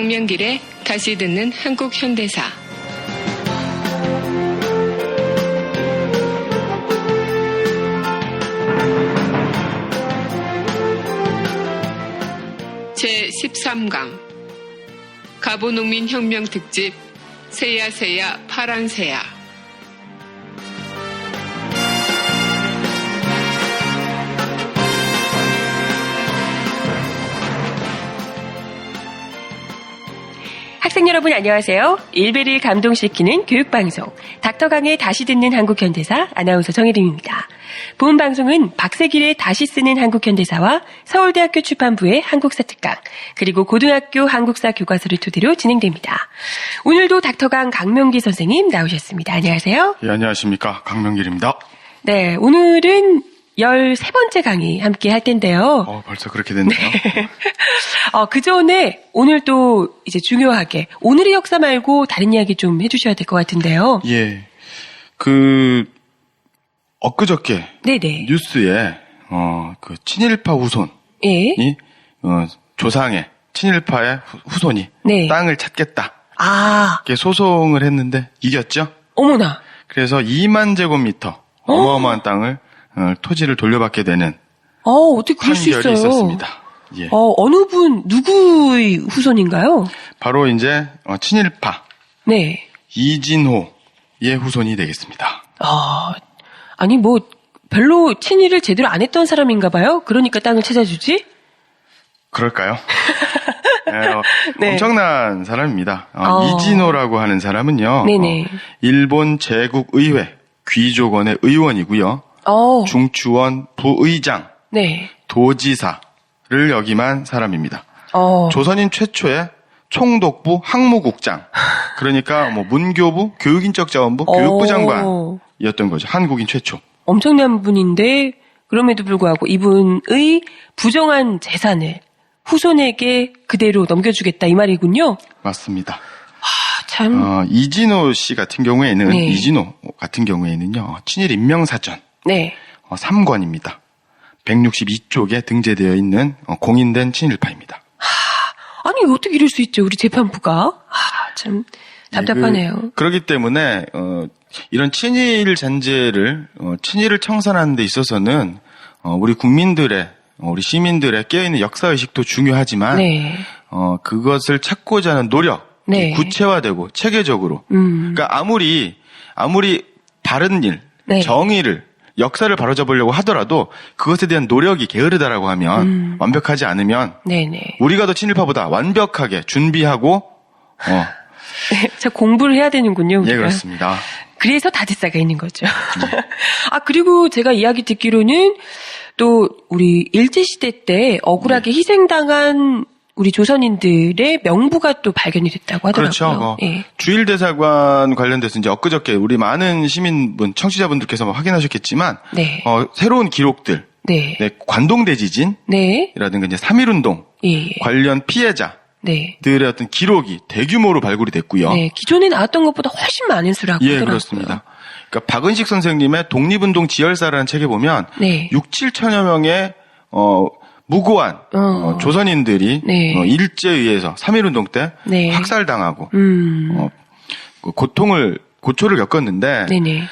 강명길의 다시 듣는 한국 현대사. 제13강 가보농민혁명 특집 새야새야 파란새야. 학생 여러분 안녕하세요. 일베를 감동시키는 교육방송 닥터강의 다시 듣는 한국현대사 아나운서 정혜림입니다. 본 방송은 박세길의 다시 쓰는 한국현대사와 서울대학교 출판부의 한국사 특강 그리고 고등학교 한국사 교과서를 토대로 진행됩니다. 오늘도 닥터강 강명길 선생님 나오셨습니다. 안녕하세요. 예, 안녕하십니까. 강명길입니다. 네, 오늘은 13번째 강의 함께 할 텐데요. 벌써 그렇게 됐네요. 네. 그 전에 오늘 또 이제 중요하게 오늘의 역사 말고 다른 이야기 좀 해주셔야 될 것 같은데요. 예. 엊그저께 네네. 뉴스에 그 친일파 후손이 예. 조상의 친일파의 후손이 네. 땅을 찾겠다. 아. 이렇게 소송을 했는데 이겼죠. 어머나. 그래서 2만 제곱미터 어마어마한 땅을 토지를 돌려받게 되는 어떻게 그럴 수 판결이 있어요? 있었습니다. 예. 어느 분 누구의 후손인가요? 바로 이제 친일파 네. 이진호의 후손이 되겠습니다. 아니 뭐 별로 친일을 제대로 안 했던 사람인가 봐요. 그러니까 땅을 찾아주지? 그럴까요? 네. 엄청난 사람입니다. 이진호라고 하는 사람은요. 네네. 일본 제국의회 귀족원의 의원이고요. 중추원 부의장, 네. 도지사를 역임한 사람입니다. 조선인 최초의 총독부 항무국장, 그러니까 뭐 문교부, 교육인적자원부, 교육부 장관이었던 거죠. 한국인 최초. 엄청난 분인데 그럼에도 불구하고 이분의 부정한 재산을 후손에게 그대로 넘겨주겠다 이 말이군요. 맞습니다. 참. 이진호 씨 같은 경우에는 네. 이진호 같은 경우에는요. 친일 인명사전 네. 3권입니다. 162쪽에 등재되어 있는 공인된 친일파입니다. 아니 어떻게 이럴 수 있죠? 우리 재판부가. 참 답답하네요. 그렇기 때문에 이런 친일 잔재를 친일을 청산하는 데 있어서는 우리 국민들의 우리 시민들의 깨어있는 역사의식도 중요하지만 네. 그것을 찾고자 하는 노력 네. 구체화되고 체계적으로 그러니까 아무리 바른 일, 네. 정의를 역사를 바로잡으려고 하더라도 그것에 대한 노력이 게으르다라고 하면 완벽하지 않으면 네네. 우리가 더 친일파보다 완벽하게 준비하고 자 공부를 해야 되는군요. 우리가. 예, 그렇습니다. 그래서 다제사가 있는 거죠. 그리고 제가 이야기 듣기로는 또 우리 일제시대 때 억울하게 희생당한 우리 조선인들의 명부가 또 발견이 됐다고 하더라고요. 그렇죠. 예. 주일대사관 관련돼서 이제 엊그저께 우리 많은 시민분, 청취자분들께서 확인하셨겠지만, 네. 새로운 기록들, 네. 네, 관동대지진이라든가 네. 이제 3.1운동 예. 관련 피해자들의 네. 어떤 기록이 대규모로 발굴이 됐고요. 네. 기존에 나왔던 것보다 훨씬 많은 수라고 예, 하더라고요. 그렇습니다. 그러니까 박은식 선생님의 독립운동 지열사라는 책에 보면 네. 6,7천여 명의 무고한 조선인들이 네. 일제에 의해서 3.1운동 때 네. 학살당하고 고초를 겪었는데 네네.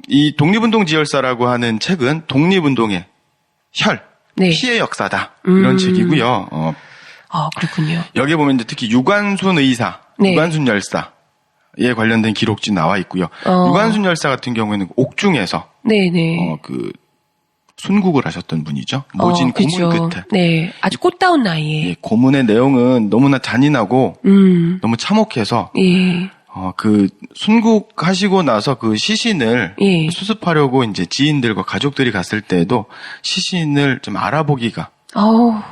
이 독립운동 지열사라고 하는 책은 독립운동의 네. 피해 역사다 이런 책이고요. 그렇군요. 여기에 보면 이제 특히 유관순 의사, 네. 유관순 열사에 관련된 기록지 나와 있고요. 유관순 열사 같은 경우에는 옥중에서 네네. 순국을 하셨던 분이죠. 모진 고문 그렇죠. 끝에. 네. 아주 꽃다운 나이에. 예, 고문의 내용은 너무나 잔인하고 너무 참혹해서 예. 그 순국하시고 나서 그 시신을 예. 수습하려고 이제 지인들과 가족들이 갔을 때에도 시신을 좀 알아보기가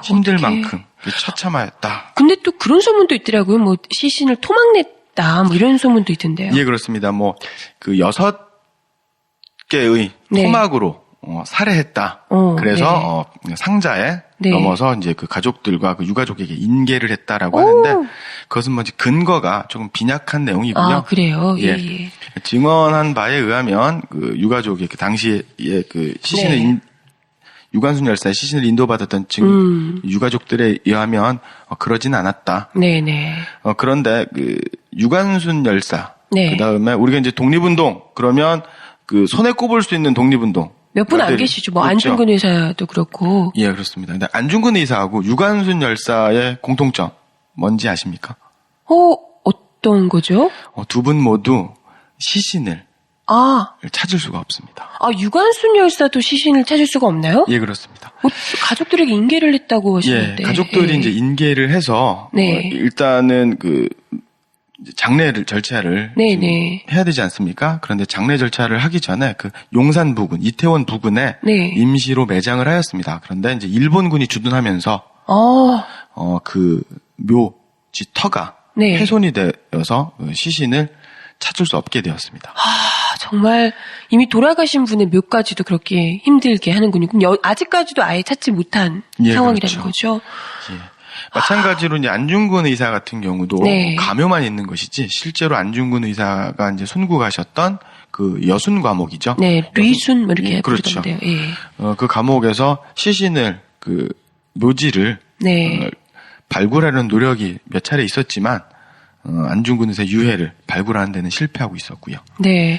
힘들 어떡해. 만큼 처참하였다. 근데 또 그런 소문도 있더라고요. 뭐 시신을 토막냈다. 뭐 이런 소문도 있던데요. 예, 그렇습니다. 뭐 그 6개의 네. 토막으로 살해했다. 그래서 상자에 네. 넘어서 이제 그 가족들과 그 유가족에게 인계를 했다라고 하는데 그것은 뭐 근거가 조금 빈약한 내용이고요. 그래요. 예. 예. 증언한 바에 의하면 그 유가족이 그 당시에 그 시신을 네. 유관순 열사의 시신을 인도받았던 지금 유가족들에 의하면 그러진 않았다. 네네. 그런데 그 유관순 열사, 네. 그다음에 우리가 이제 독립운동 그러면 그 손에 꼽을 수 있는 독립운동 몇 분 안 계시죠. 뭐 그렇죠. 안중근 의사도 그렇고. 예, 그렇습니다. 근데 안중근 의사하고 유관순 열사의 공통점 뭔지 아십니까? 어떤 거죠? 두 분 모두 시신을 찾을 수가 없습니다. 유관순 열사도 시신을 찾을 수가 없나요? 예, 그렇습니다. 가족들에게 인계를 했다고 하시는데. 예, 가족들이 이제 인계를 해서 네. 일단은 그 장례를 절차를 네네. 해야 되지 않습니까? 그런데 장례 절차를 하기 전에 그 용산 부근, 이태원 부근에 네. 임시로 매장을 하였습니다. 그런데 이제 일본군이 주둔하면서 그 묘지 터가 네. 훼손이 되어서 시신을 찾을 수 없게 되었습니다. 정말 이미 돌아가신 분의 묘까지도 그렇게 힘들게 하는군요. 그럼 아직까지도 아예 찾지 못한 상황이라는 그렇죠. 거죠. 예. 마찬가지로 이제 안중근 의사 같은 경우도 네. 가묘만 있는 것이지 실제로 안중근 의사가 이제 손구하셨던 그 여순 과목이죠. 네, 류순 이렇게 그렇죠. 부르던데요. 예. 그 감옥에서 시신을 그 묘지를 네. 발굴하려는 노력이 몇 차례 있었지만 안중근 의사의 유해를 발굴하는 데는 실패하고 있었고요. 네.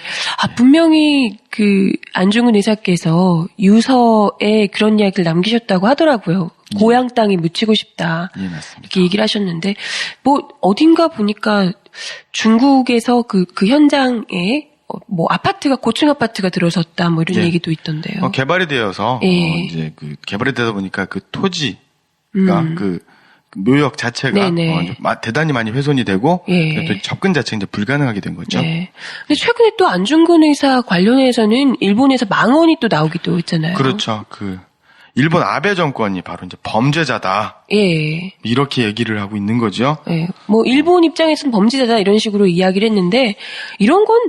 분명히 그 안중근 의사께서 유서에 그런 이야기를 남기셨다고 하더라고요. 고향 땅에 묻히고 싶다. 예, 맞습니다. 이렇게 얘기를 하셨는데 뭐 어딘가 보니까 중국에서 그 현장에 뭐 아파트가 고층 아파트가 들어섰다 뭐 이런 예. 얘기도 있던데요. 개발이 되어서 이제 그 개발이 되다 보니까 그 토지가 그 묘역 자체가 대단히 많이 훼손이 되고 예. 또 접근 자체가 이제 불가능하게 된 거죠. 네. 근데 최근에 또 안중근 의사 관련해서는 일본에서 망언이 또 나오기도 했잖아요. 그렇죠. 그 일본 아베 정권이 바로 이제 범죄자다. 예. 이렇게 얘기를 하고 있는 거죠. 예. 뭐 일본 입장에서는 범죄자다 이런 식으로 이야기를 했는데 이런 건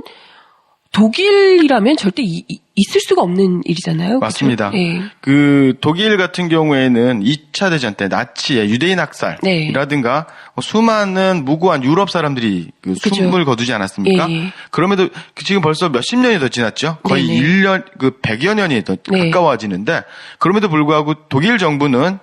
독일이라면 절대 있을 수가 없는 일이잖아요. 맞습니다. 그렇죠? 예. 그 독일 같은 경우에는 2차 대전 때 나치의 유대인 학살이라든가 수많은 무고한 유럽 사람들이 그 숨을 거두지 않았습니까? 예. 그럼에도 지금 벌써 몇십 년이 더 지났죠. 거의 100여 년이 더 가까워지는데 그럼에도 불구하고 독일 정부는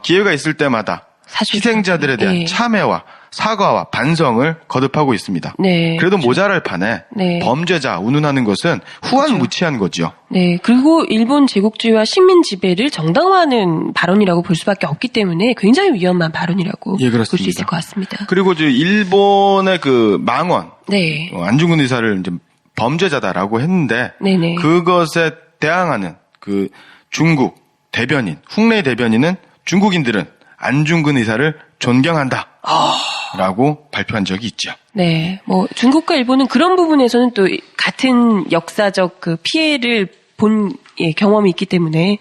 기회가 있을 때마다 희생자들에 대한 참회와 사과와 반성을 거듭하고 있습니다. 네, 그래도 모자랄 판에 범죄자 운운하는 것은 후한무치한 거죠. 네, 그리고 일본 제국주의와 식민 지배를 정당화하는 발언이라고 볼 수밖에 없기 때문에 굉장히 위험한 발언이라고 볼 수 있을 것 같습니다. 그리고 일본의 그 망언, 네. 안중근 의사를 이제 범죄자다라고 했는데 네네. 그것에 대항하는 그 중국 대변인, 홍레이 대변인은 중국인들은 안중근 의사를 존경한다. 라고 발표한 적이 있죠. 네. 뭐, 중국과 일본은 그런 부분에서는 또 같은 역사적 그 피해를 본 경험이 있기 때문에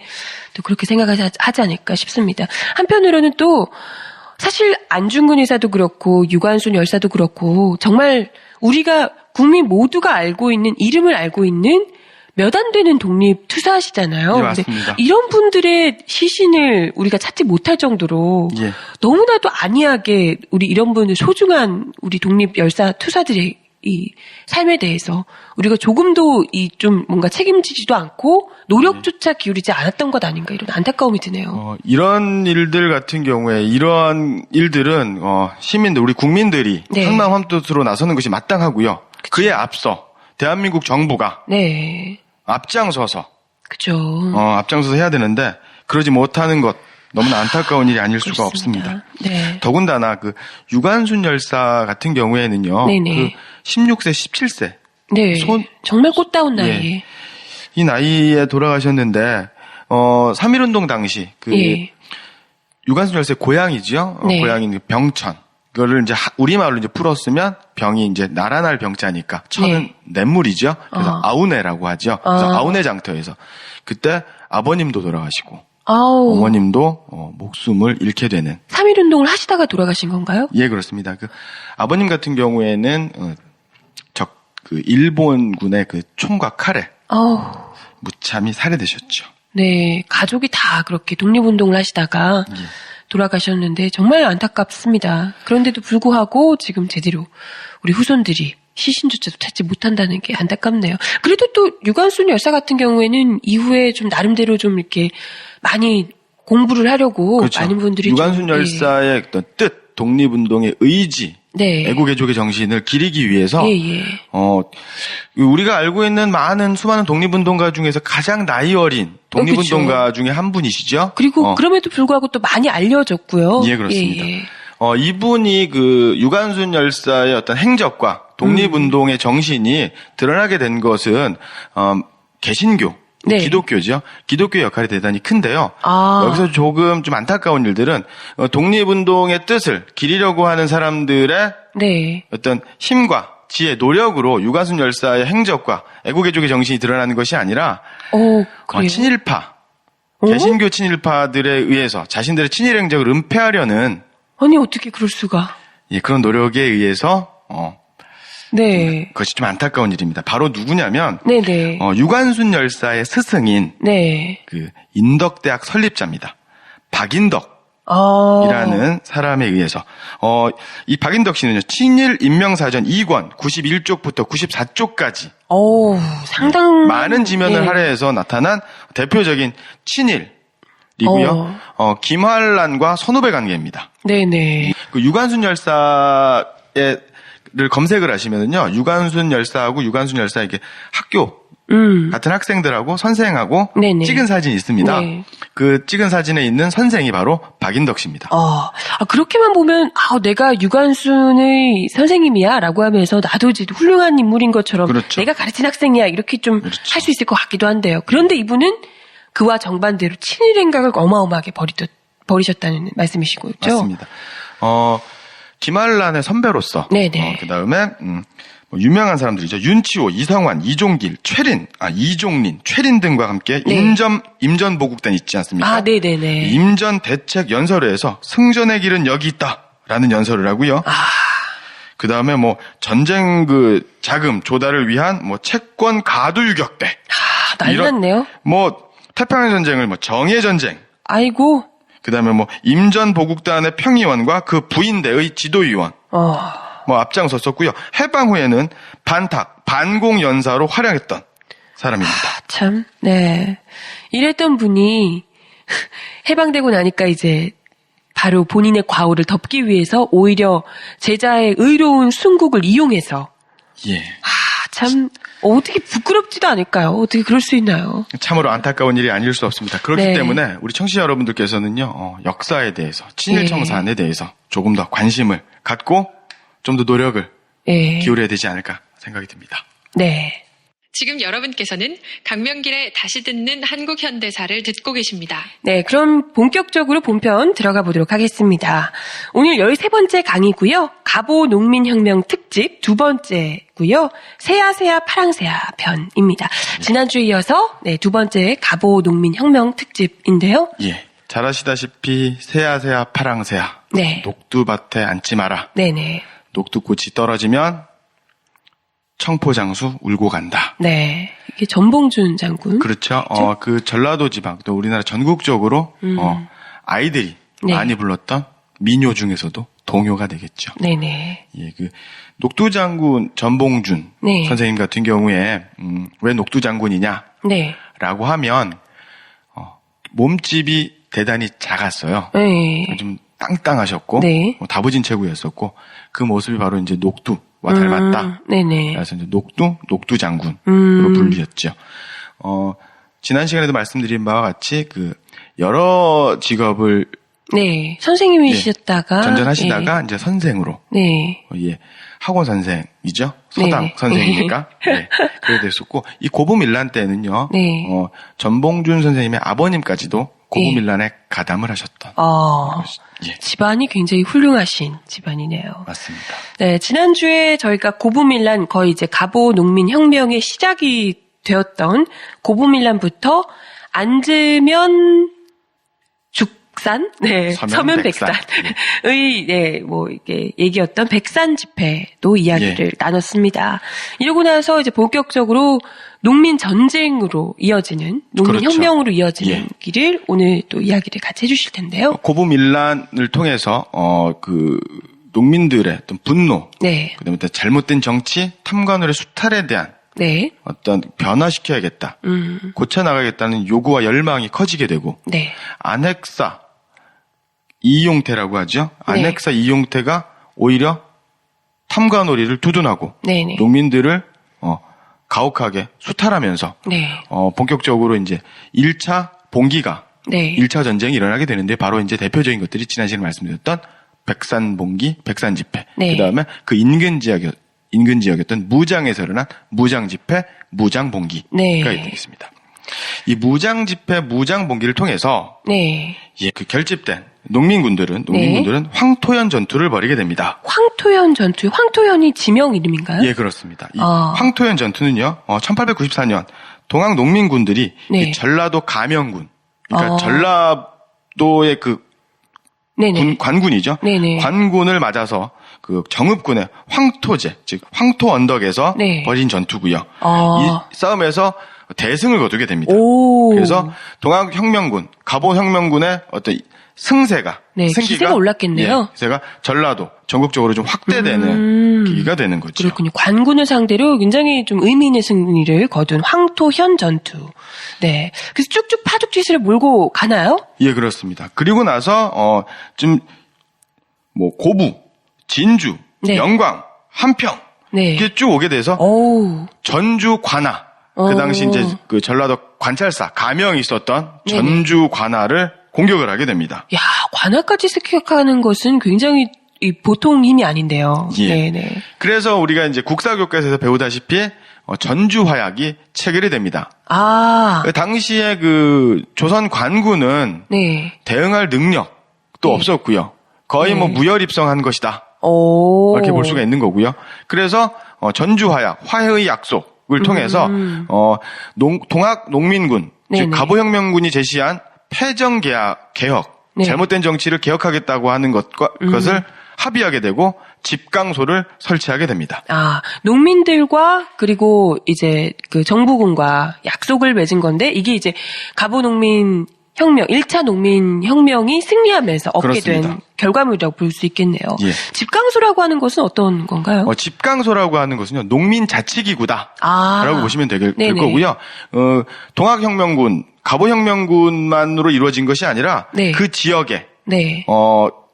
또 그렇게 생각하지 않을까 싶습니다. 한편으로는 또 사실 안중근 의사도 그렇고 유관순 열사도 그렇고 정말 우리가 국민 모두가 알고 있는 이름을 알고 있는 몇 안 되는 독립 투사시잖아요. 네, 맞습니다. 이런 분들의 시신을 우리가 찾지 못할 정도로 너무나도 안이하게 우리 이런 분들 소중한 우리 독립 열사 투사들의 이 삶에 대해서 우리가 조금도 좀 뭔가 책임지지도 않고 노력조차 기울이지 않았던 것 아닌가 이런 안타까움이 드네요. 이런 일들 같은 경우에 이러한 일들은 시민들 우리 국민들이 한마음 한뜻으로 나서는 것이 마땅하고요. 그에 앞서 대한민국 정부가 앞장서서 앞장서서 해야 되는데 그러지 못하는 것 너무나 안타까운 일이 아닐 수가 없습니다. 네. 더군다나 그 유관순 열사 같은 경우에는요. 그 16세, 17세. 네. 정말 꽃다운 나이에. 이 나이에 돌아가셨는데 3.1운동 당시 유관순 열사의 고향이죠. 고향인 병천. 그거를 이제 우리말로 이제 풀었으면 병이 이제 나라날 병자니까 천은 냇물이죠. 그래서 아우네라고 하죠. 그래서 아우네 장터에서 그때 아버님도 돌아가시고 어머님도 목숨을 잃게 되는. 3.1운동을 하시다가 돌아가신 건가요? 예, 그렇습니다. 그 아버님 같은 경우에는 그 일본군의 그 총과 칼에 무참히 살해되셨죠. 네, 가족이 다 그렇게 독립운동을 하시다가 돌아가셨는데 정말 안타깝습니다. 그런데도 불구하고 지금 제대로 우리 후손들이 시신조차도 찾지 못한다는 게 안타깝네요. 그래도 또 유관순 열사 같은 경우에는 이후에 좀 나름대로 좀 이렇게 많이 공부를 하려고 그렇죠. 많은 분들이 유관순 열사의 어떤 뜻, 독립운동의 의지, 네. 애국애족의 정신을 기리기 위해서 예. 우리가 알고 있는 수많은 독립운동가 중에서 가장 나이 어린 독립운동가 중에 한 분이시죠. 그리고 그럼에도 불구하고 또 많이 알려졌고요. 예, 그렇습니다. 이분이 그 유관순 열사의 어떤 행적과 독립운동의 정신이 드러나게 된 것은 개신교, 네. 기독교죠. 기독교의 역할이 대단히 큰데요. 아. 여기서 조금 좀 안타까운 일들은 독립운동의 뜻을 기리려고 하는 사람들의 네. 어떤 힘과 지혜, 노력으로 유관순 열사의 행적과 애국애족의 정신이 드러나는 것이 아니라 그래요? 친일파, 개신교 친일파들에 의해서 자신들의 친일 행적을 은폐하려는 아니 어떻게 그럴 수가? 예, 그런 노력에 의해서 네. 그것이 좀 안타까운 일입니다. 바로 누구냐면 네네. 유관순 열사의 스승인 네. 그 인덕대학 설립자입니다. 박인덕이라는 사람에 의해서 이 박인덕 씨는요 친일 인명사전 2권 91쪽부터 94쪽까지 상당 많은 지면을 네. 할애해서 나타난 대표적인 친일이고요. 김환란과 선후배 관계입니다. 네네. 그 유관순 열사의 를 검색을 하시면은요, 유관순 열사하고 유관순 열사 이게 학교 같은 학생들하고 선생하고 네네. 찍은 사진이 있습니다. 네. 그 찍은 사진에 있는 선생이 바로 박인덕 씨입니다. 그렇게만 보면 내가 유관순의 선생님이야라고 하면서 나도 이제 훌륭한 인물인 것처럼 그렇죠. 내가 가르친 학생이야 이렇게 좀 할 수 있을 것 같기도 한데요. 그런데 이분은 그와 정반대로 친일 행각을 어마어마하게 벌이셨다는 말씀이시고요. 맞습니다. 김한란의 선배로서, 네네. 그 다음에, 유명한 사람들이죠. 윤치호, 이성환, 이종길, 이종린, 최린 등과 함께 네. 임전 보국단 있지 않습니까? 네네네. 임전 대책 연설회에서 승전의 길은 여기 있다라는 연설을 하고요. 그 다음에 전쟁 자금 조달을 위한 채권 가두유격대. 난리 났네요. 태평양 전쟁을 정예 전쟁. 아이고. 그 다음에 임전 보국단의 평의원과 그 부인대의 지도위원. 앞장섰었고요. 해방 후에는 반공 연사로 활약했던 사람입니다. 참, 네. 이랬던 분이 해방되고 나니까 이제 바로 본인의 과오를 덮기 위해서 오히려 제자의 의로운 순국을 이용해서 예. 참 어떻게 부끄럽지도 않을까요? 어떻게 그럴 수 있나요? 참으로 안타까운 일이 아닐 수 없습니다. 그렇기 네. 때문에 우리 청취자 여러분들께서는요. 역사에 대해서 친일청산에 대해서 조금 더 관심을 갖고 좀 더 노력을 기울여야 되지 않을까 생각이 듭니다. 네. 지금 여러분께서는 강명길의 다시 듣는 한국 현대사를 듣고 계십니다. 네, 그럼 본격적으로 본편 들어가 보도록 하겠습니다. 오늘 13번째 강의고요. 갑오 농민혁명 특집 2번째고요. 새야 파랑새야 편입니다. 지난주에 이어서 두 번째 갑오 농민혁명 특집인데요. 예. 잘 아시다시피 새야 파랑새야. 네. 녹두밭에 앉지 마라. 네네. 녹두꽃이 떨어지면 청포장수 울고 간다. 네. 이게 전봉준 장군. 그렇죠. 그 전라도 지방, 또 우리나라 전국적으로, 아이들이 네. 많이 불렀던 민요 중에서도 동요가 되겠죠. 네네. 예, 녹두장군 전봉준 네. 선생님 같은 경우에, 왜 녹두장군이냐? 네. 라고 하면, 몸집이 대단히 작았어요. 네. 좀 땅땅하셨고, 네. 다부진 체구였었고, 그 모습이 바로 이제 녹두와 닮았다. 네네. 그래서 이제 녹두장군으로 불리셨죠. 지난 시간에도 말씀드린 바와 같이 여러 직업을 네. 선생님이셨다가 전전하시다가 이제 선생으로 네. 학원 선생이죠. 서당 네. 선생이니까. 네. 그래 됐었고 이 고부밀란 때는요. 네. 전봉준 선생님의 아버님까지도 고부밀란에 가담을 하셨던. 예. 집안이 굉장히 훌륭하신 집안이네요. 맞습니다. 네, 지난주에 저희가 고부밀란 거의 이제 갑오 농민 혁명의 시작이 되었던 고부밀란부터 앉으면 죽산, 서면 백산의 이게 얘기였던 백산 집회도 이야기를 나눴습니다. 이러고 나서 이제 본격적으로 농민 전쟁으로 이어지는 농민 그렇죠. 혁명으로 이어지는 길을 오늘 또 이야기를 같이 해주실 텐데요. 고부밀란을 통해서 농민들의 어떤 분노, 네. 그다음에 잘못된 정치, 탐관오의 수탈에 대한 네. 어떤 변화시켜야겠다. 고쳐나가겠다는 요구와 열망이 커지게 되고 네. 안핵사 이용태라고 하죠. 안핵사 이용태가 오히려 탐관오리를 두둔하고 네네. 농민들을 가혹하게 수탈하면서 네. 본격적으로 이제 1차 봉기가 네. 1차 전쟁이 일어나게 되는데 바로 이제 대표적인 것들이 지난 시간에 말씀드렸던 백산봉기, 백산집회. 네. 그다음에 그 인근 지역이었던 무장에서 일어난 무장집회, 무장봉기가 네. 있습니다. 이 무장집회, 무장봉기를 통해서 네. 그 결집된 농민군들은 황토연 전투를 벌이게 됩니다. 황토연 전투. 황토연이 지명 이름인가요? 예, 그렇습니다. 이 황토연 전투는요, 1894년 동학 농민군들이 네. 이 전라도 가명군, 그러니까 전라도의 그 관군이죠. 네네. 관군을 맞아서 그 정읍군의 황토제, 즉 황토 언덕에서 네. 벌인 전투고요. 이 싸움에서 대승을 거두게 됩니다. 오. 그래서 동학혁명군, 갑오혁명군의 어떤 승세가 기세가 올랐겠네요. 예, 기세가 전라도 전국적으로 좀 확대되는 계기가 되는 거죠. 그렇군요. 관군을 상대로 굉장히 좀 의미 있는 승리를 거둔 황토현 전투. 네. 그래서 쭉쭉 파죽지세를 몰고 가나요? 예, 그렇습니다. 그리고 나서 좀 뭐 고부, 진주, 영광, 한평 이렇게 쭉 오게 돼서 전주 관하 그 당시 이제 그 전라도 관찰사 가명이 있었던 전주 관하를 공격을 하게 됩니다. 야, 관할까지 습격하는 것은 굉장히 보통 힘이 아닌데요. 예. 네네. 그래서 우리가 이제 국사교과서에서 배우다시피 전주화약이 체결이 됩니다. 당시에 그 조선 관군은 대응할 능력도 없었고요. 거의 뭐 무혈입성한 것이다. 이렇게 볼 수가 있는 거고요. 그래서 전주화약, 화해의 약속을 통해서 동학 농민군, 즉 갑오혁명군이 제시한 패정 개혁, 잘못된 정치를 개혁하겠다고 하는 것을 합의하게 되고 집강소를 설치하게 됩니다. 농민들과 그리고 이제 그 정부군과 약속을 맺은 건데 이게 이제 갑오농민 혁명, 1차 농민혁명이 승리하면서 얻게 그렇습니다. 된 결과물이라고 볼 수 있겠네요. 예. 집강소라고 하는 것은 어떤 건가요? 집강소라고 하는 것은요, 농민자치기구다라고 보시면 될 거고요. 동학혁명군, 갑오혁명군만으로 이루어진 것이 아니라 그 지역에,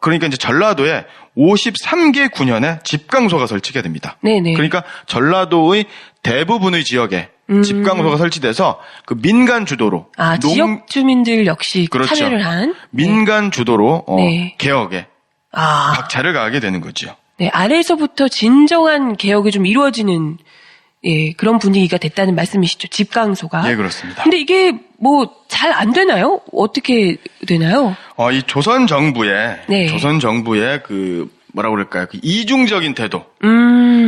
그러니까 이제 전라도에 53개 군현에 집강소가 설치가 됩니다. 그러니까 전라도의 대부분의 지역에 집강소가 설치돼서 그 민간 주도로 지역 주민들 역시 참여를 한 민간 주도로 개혁에 박차를 가하게 되는 거죠. 아래에서부터 진정한 개혁이 좀 이루어지는 그런 분위기가 됐다는 말씀이시죠. 집강소가. 예, 그렇습니다. 근데 이게 뭐 잘 안 되나요? 어떻게 되나요? 이 조선 정부의 그 뭐라고 그럴까요? 그 이중적인 태도.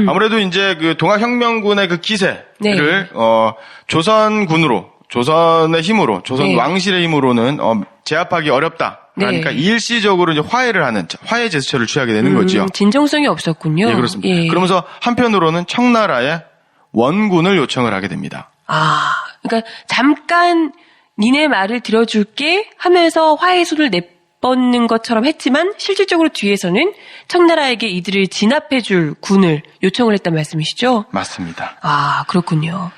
아무래도 이제 그 동학혁명군의 그 기세를 조선군으로, 조선의 힘으로, 조선 왕실의 힘으로는 제압하기 어렵다. 그러니까 일시적으로 이제 화해 제스처를 취하게 되는 거죠. 진정성이 없었군요. 예, 그렇습니다. 그러면서 한편으로는 청나라에 원군을 요청을 하게 됩니다. 그러니까 잠깐 니네 말을 들어줄게 하면서 화해 손을 내뻗는 것처럼 했지만 실질적으로 뒤에서는 청나라에게 이들을 진압해줄 군을 요청을 했단 말씀이시죠? 맞습니다. 그렇군요.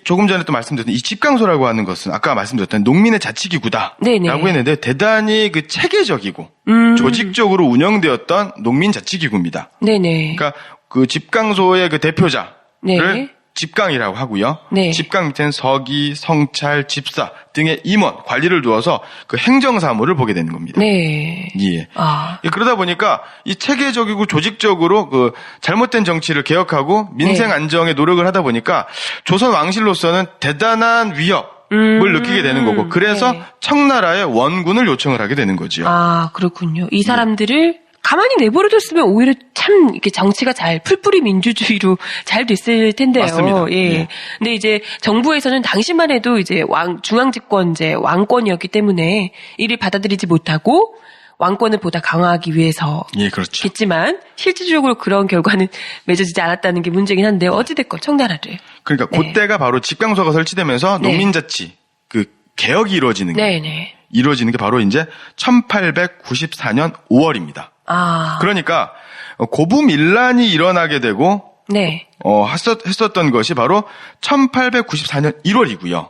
조금 전에 또 말씀드렸던 이 집강소라고 하는 것은 아까 말씀드렸던 농민의 자치기구다라고 했는데 대단히 그 체계적이고 조직적으로 운영되었던 농민자치기구입니다. 그러니까 그 집강소의 그 대표자를 집강이라고 하고요. 집강 밑에는 서기, 성찰, 집사 등의 임원, 관리를 두어서 그 행정사무를 보게 되는 겁니다. 그러다 보니까 이 체계적이고 조직적으로 그 잘못된 정치를 개혁하고 민생 안정에 노력을 하다 보니까 조선 왕실로서는 대단한 위협을 느끼게 되는 거고 그래서 청나라에 원군을 요청을 하게 되는 거죠. 그렇군요. 이 사람들을 가만히 내버려뒀으면 오히려 참 이렇게 정치가 풀뿌리 민주주의로 잘 됐을 텐데요. 맞습니다. 근데 이제 정부에서는 당시만 해도 이제 중앙집권 왕권이었기 때문에 이를 받아들이지 못하고 왕권을 보다 강화하기 위해서겠지만 실질적으로 그런 결과는 맺어지지 않았다는 게 문제긴 한데요. 어찌됐건 청나라를. 그러니까 그때가 바로 집강소가 설치되면서 농민자치 그 개혁이 이루어지는 게 바로 이제 1894년 5월입니다. 그러니까 고부밀란이 일어나게 되고 네. 했었던 것이 바로 1894년 1월이고요.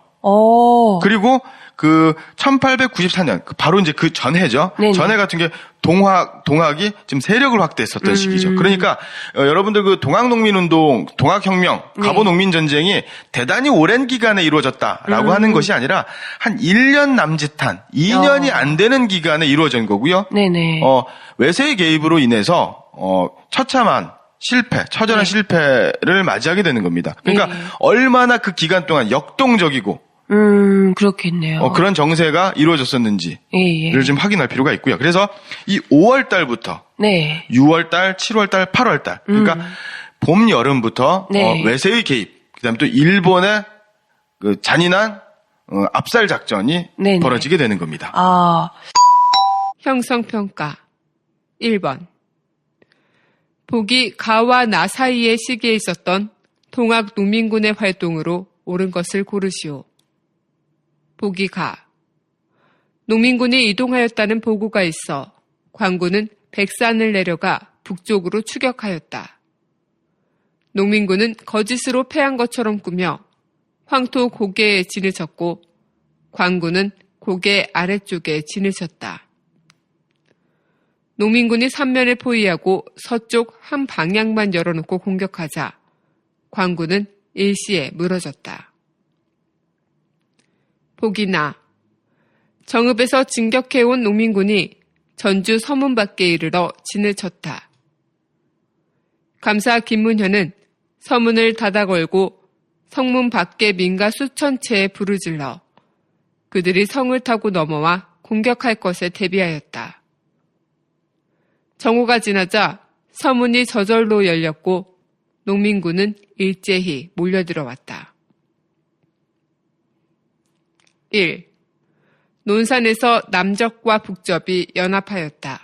그리고 그 1894년 바로 이제 그 전해죠. 네네. 전해 같은 게 동학이 지금 세력을 확대했었던 시기죠. 그러니까 여러분들 그 동학농민운동, 동학혁명, 갑오농민전쟁이 대단히 오랜 기간에 이루어졌다라고 하는 것이 아니라 한 1년 남짓한 2년이 안 되는 기간에 이루어진 거고요. 네네. 외세의 개입으로 인해서 처참한 처절한 실패를 맞이하게 되는 겁니다. 그러니까 얼마나 그 기간 동안 역동적이고 그렇겠네요. 그런 정세가 이루어졌었는지를 좀 확인할 필요가 있고요. 그래서 이 5월 달부터 6월 달, 7월 달, 8월 달, 그러니까 봄, 여름부터 외세의 개입, 그다음에 또 일본의 그 잔인한 압살 작전이 벌어지게 되는 겁니다. 형성평가 1번. 복이 가와 나 사이의 시기에 있었던 동학 농민군의 활동으로 옳은 것을 고르시오. 복이 가. 농민군이 이동하였다는 보고가 있어 광군은 백산을 내려가 북쪽으로 추격하였다. 농민군은 거짓으로 패한 것처럼 꾸며 황토 고개에 진을 쳤고 광군은 고개 아래쪽에 진을 쳤다. 농민군이 삼면을 포위하고 서쪽 한 방향만 열어놓고 공격하자 광군은 일시에 무너졌다. 복이나 정읍에서 진격해온 농민군이 전주 서문 밖에 이르러 진을 쳤다. 감사 김문현은 서문을 닫아 걸고 성문 밖에 민가 수천 채에 불을 질러 그들이 성을 타고 넘어와 공격할 것에 대비하였다. 정오가 지나자 서문이 저절로 열렸고 농민군은 일제히 몰려들어왔다. 1. 논산에서 남적과 북적이 연합하였다.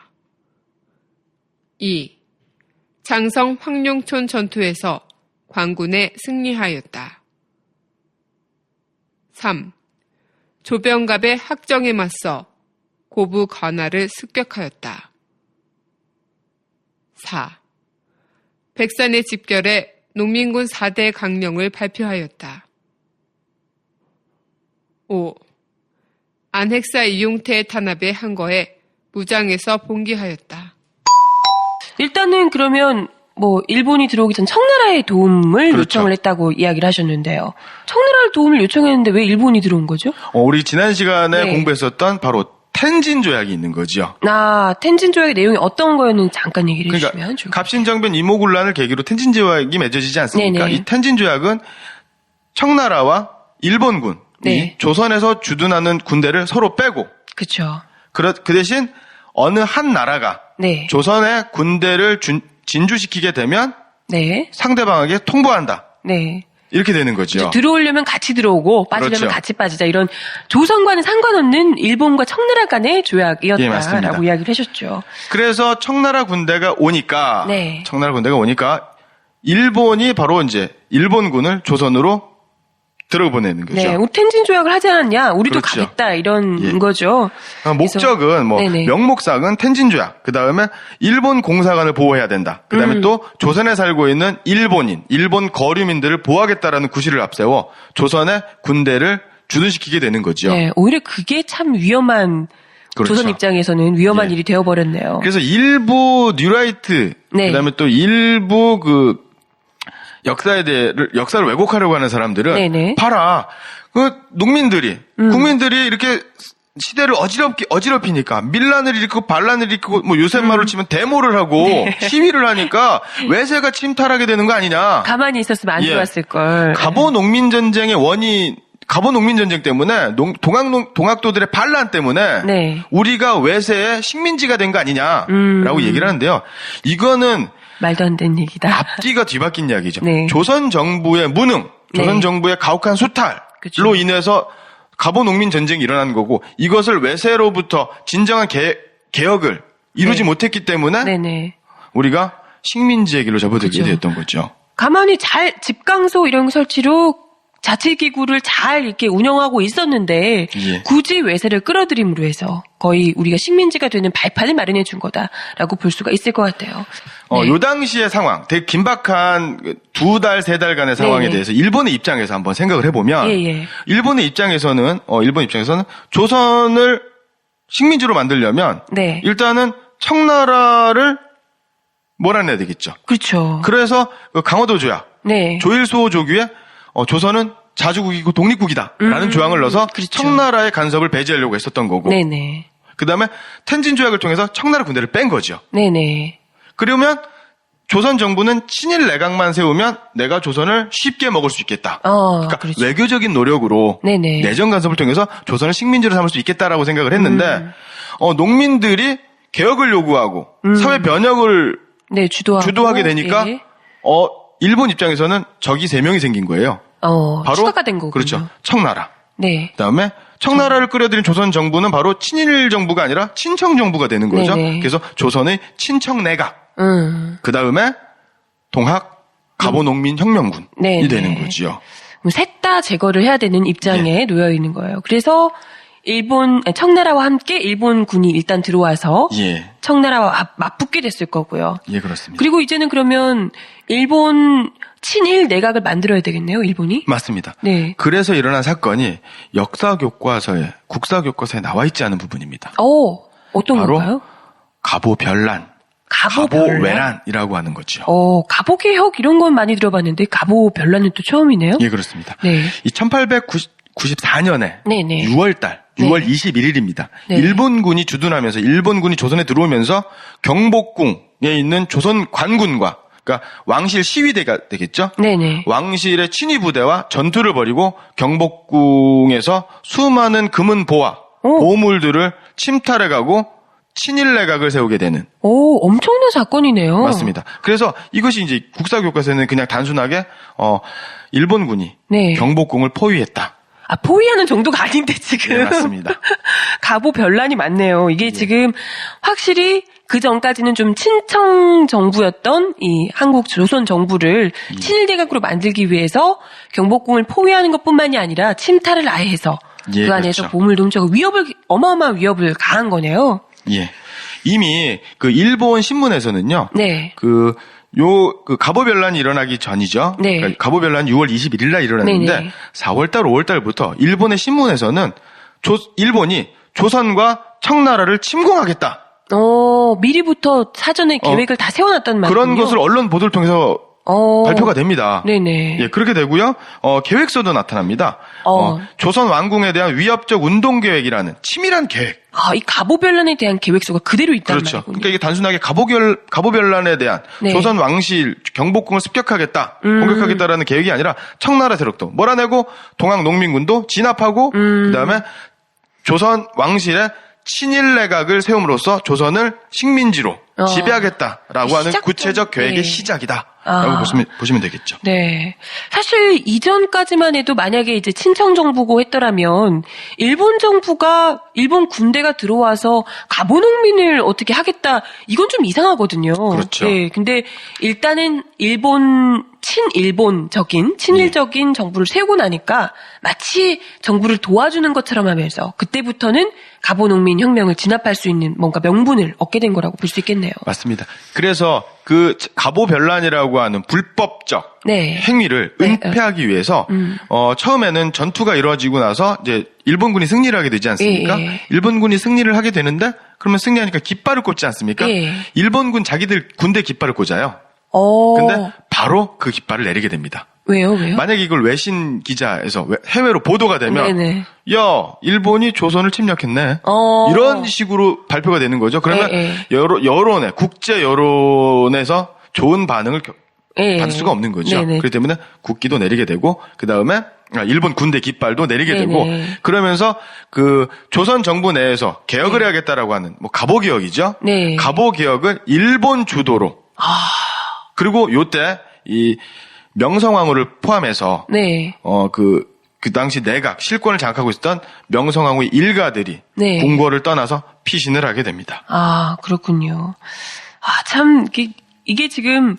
2. 장성 황룡촌 전투에서 광군에 승리하였다. 3. 조병갑의 학정에 맞서 고부 관할을 습격하였다. 4. 백산의 집결에 농민군 4대 강령을 발표하였다. 5. 안핵사 이용태의 탄압에 한 거에 무장에서 봉기하였다. 일단은 그러면 일본이 들어오기 전 청나라의 도움을 요청을 했다고 이야기를 하셨는데요. 청나라의 도움을 요청했는데 왜 일본이 들어온 거죠? 우리 지난 시간에 공부했었던 바로 텐진 조약이 있는 거죠. 텐진 조약의 내용이 어떤 거였는지 잠깐 얘기를 해주시면 좋겠습니다. 갑신정변 이모군란을 계기로 텐진 조약이 맺어지지 않습니까? 이 텐진 조약은 청나라와 일본군이 조선에서 주둔하는 군대를 서로 빼고, 그렇죠. 그 대신 어느 한 나라가 조선의 군대를 진주시키게 되면 상대방에게 통보한다. 이렇게 되는 거죠. 들어오려면 같이 들어오고 빠지려면 같이 빠지자, 이런 조선과는 상관없는 일본과 청나라 간의 조약이었다라고 이야기를 하셨죠. 그래서 청나라 군대가 오니까 일본이 바로 이제 일본군을 조선으로 들어보내는 거죠. 텐진 조약을 하지 않았냐, 우리도 가겠다, 이런 거죠. 목적은 명목상은 텐진 조약, 그 다음에 일본 공사관을 보호해야 된다. 그 다음에 또 조선에 살고 있는 일본 거류민들을 보호하겠다라는 구실을 앞세워 조선의 군대를 주둔시키게 되는 거죠. 오히려 그게 참 위험한, 조선 입장에서는 위험한 일이 되어버렸네요. 그래서 일부 뉴라이트, 그 다음에 또 일부 역사를 왜곡하려고 하는 사람들은 봐라, 국민들이 이렇게 시대를 어지럽히니까 밀란을 일으키고 반란을 일으키고 요새 말로 치면 데모를 하고 시위를 하니까 외세가 침탈하게 되는 거 아니냐. 가만히 있었으면 안 좋았을 걸. 갑오농민전쟁의 원인, 갑오농민전쟁 때문에 동학도들의 반란 때문에 우리가 외세의 식민지가 된 거 아니냐라고 얘기를 하는데요. 이거는 말도 안 되는 얘기다. 앞뒤가 뒤바뀐 이야기죠. 조선 정부의 무능, 조선 정부의 가혹한 수탈로 인해서 갑오농민 전쟁이 일어난 거고, 이것을 외세로부터 진정한 개혁을 이루지 못했기 때문에 우리가 식민지의 길로 접어들게 되었던 거죠. 가만히 집강소 이런 설치로 자치기구를 잘 이렇게 운영하고 있었는데 예. 굳이 외세를 끌어들임으로 해서 거의 우리가 식민지가 되는 발판을 마련해 준 거다라고 볼 수가 있을 것 같아요. 네. 요 당시의 상황, 되게 긴박한 2달, 3달간의 상황에 네네. 대해서 일본의 입장에서 한번 생각을 해보면, 예. 일본 입장에서는 조선을 식민지로 만들려면, 네. 일단은 청나라를 몰아내야 되겠죠. 그렇죠. 그래서 그 강화도 조약, 네. 조일소 조규에 조선은 자주국이고 독립국이다라는 조항을 넣어서 그렇죠. 청나라의 간섭을 배제하려고 했었던 거고, 네네. 그 다음에 텐진 조약을 통해서 청나라 군대를 뺀 거죠. 네네. 그러면 조선 정부는 친일 내각만 세우면 내가 조선을 쉽게 먹을 수 있겠다. 그러니까 그렇죠. 외교적인 노력으로 네네. 내정 간섭을 통해서 조선을 식민지로 삼을 수 있겠다라고 생각을 했는데 농민들이 개혁을 요구하고 사회 변혁을 네, 주도하게 되니까 예. 일본 입장에서는 적이 3명이 생긴 거예요. 바로 추가가 된 거군요. 그렇죠. 청나라. 네. 그다음에 청나라를 끌어들인 조선 정부는 바로 친일 정부가 아니라 친청 정부가 되는 거죠. 네네. 그래서 조선의 친청 내각. 그다음에 동학 가보농민 혁명군이 네네. 되는 거지요. 셋 다 제거를 해야 되는 입장에 예. 놓여 있는 거예요. 그래서 청나라와 함께 일본군이 일단 들어와서 예. 청나라와 맞붙게 됐을 거고요. 예, 그렇습니다. 그리고 이제는 그러면 일본 친일 내각을 만들어야 되겠네요, 일본이? 맞습니다. 네. 그래서 일어난 사건이 역사 교과서에 국사 교과서에 나와 있지 않은 부분입니다. 어떤 바로 건가요? 가보별난, 가보외란이라고 하는 거죠. 가보개혁 이런 건 많이 들어봤는데 가보별난은 또 처음이네요. 예, 그렇습니다. 네. 이 1894년에 네네. 6월달, 6월 21일입니다. 네. 일본군이 주둔하면서 일본군이 조선에 들어오면서 경복궁에 있는 조선 관군과 그러니까 왕실 시위대가 되겠죠. 네네. 왕실의 친위 부대와 전투를 벌이고 경복궁에서 수많은 금은 보물들을 침탈해가고 친일 내각을 세우게 되는. 엄청난 사건이네요. 맞습니다. 그래서 이것이 이제 국사교과서에는 그냥 단순하게 일본군이 네. 경복궁을 포위했다. 포위하는 정도가 아닌데 지금. 네, 맞습니다. 가보별난이 많네요. 이게 지금 확실히 그 전까지는 좀 친청 정부였던 이 한국 조선 정부를 친일 대각으로 만들기 위해서 경복궁을 포위하는 것뿐만이 아니라 침탈을 아예 해서 예, 그 안에서 그렇죠. 보물 훔쳐고 어마어마한 위협을 가한 거네요. 예. 이미 그 일본 신문에서는요. 네. 그 가보별난이 일어나기 전이죠. 네. 그러니까 가보별난이 6월 21일 날 일어났는데 네네. 4월달, 5월달부터 일본의 신문에서는 일본이 조선과 청나라를 침공하겠다. 미리부터 사전에 계획을 다 세워놨단 말이에요. 그런 것을 언론 보도를 통해서 발표가 됩니다. 네네. 예, 그렇게 되고요. 계획서도 나타납니다. 조선 왕궁에 대한 위협적 운동 계획이라는 치밀한 계획. 이 가보별난에 대한 계획서가 그대로 있단 그렇죠. 말이군요. 그러니까 이게 단순하게 가보별난에 대한 네. 조선 왕실 경복궁을 습격하겠다, 공격하겠다라는 계획이 아니라 청나라 세력도 몰아내고 동학 농민군도 진압하고 그다음에 조선 왕실의 친일 내각을 세움으로써 조선을 식민지로 지배하겠다라고 하는 구체적 계획의 네. 시작이다라고 보시면 되겠죠. 네. 사실 이전까지만 해도 만약에 이제 친청 정부고 했더라면 일본 정부가 일본 군대가 들어와서 가보농민을 어떻게 하겠다 이건 좀 이상하거든요. 그렇죠. 네. 근데 일단은 친일적인 정부를 세우고 나니까 마치 정부를 도와주는 것처럼 하면서 그때부터는 가보농민 혁명을 진압할 수 있는 뭔가 명분을 얻게 된 거라고 볼 수 있겠네요. 맞습니다. 그래서 그 가보별난이라고 하는 불법적 네. 행위를 은폐하기 위해서 처음에는 전투가 이루어지고 나서 이제 일본군이 승리를 하게 되지 않습니까? 예. 일본군이 승리를 하게 되는데 그러면 승리하니까 깃발을 꽂지 않습니까? 예. 일본군 자기들 군대 깃발을 꽂아요. 근데 바로 그 깃발을 내리게 됩니다. 왜요? 만약에 이걸 외신 기자에서 해외로 보도가 되면 네네. 야, 일본이 조선을 침략했네. 이런 식으로 발표가 되는 거죠. 그러면 여론에 국제 여론에서 좋은 반응을 받을 수가 없는 거죠. 네네. 그렇기 때문에 국기도 내리게 되고 그다음에 일본 군대 깃발도 내리게 네네. 되고 그러면서 그 조선 정부 내에서 개혁을 해야겠다라고 하는 가보 개혁이죠. 네. 가보 개혁을 일본 주도로 그리고 요때 이 명성황후를 포함해서 네. 그 당시 내각 실권을 장악하고 있었던 명성황후의 일가들이 네. 궁궐을 떠나서 피신을 하게 됩니다. 그렇군요. 참 이게 지금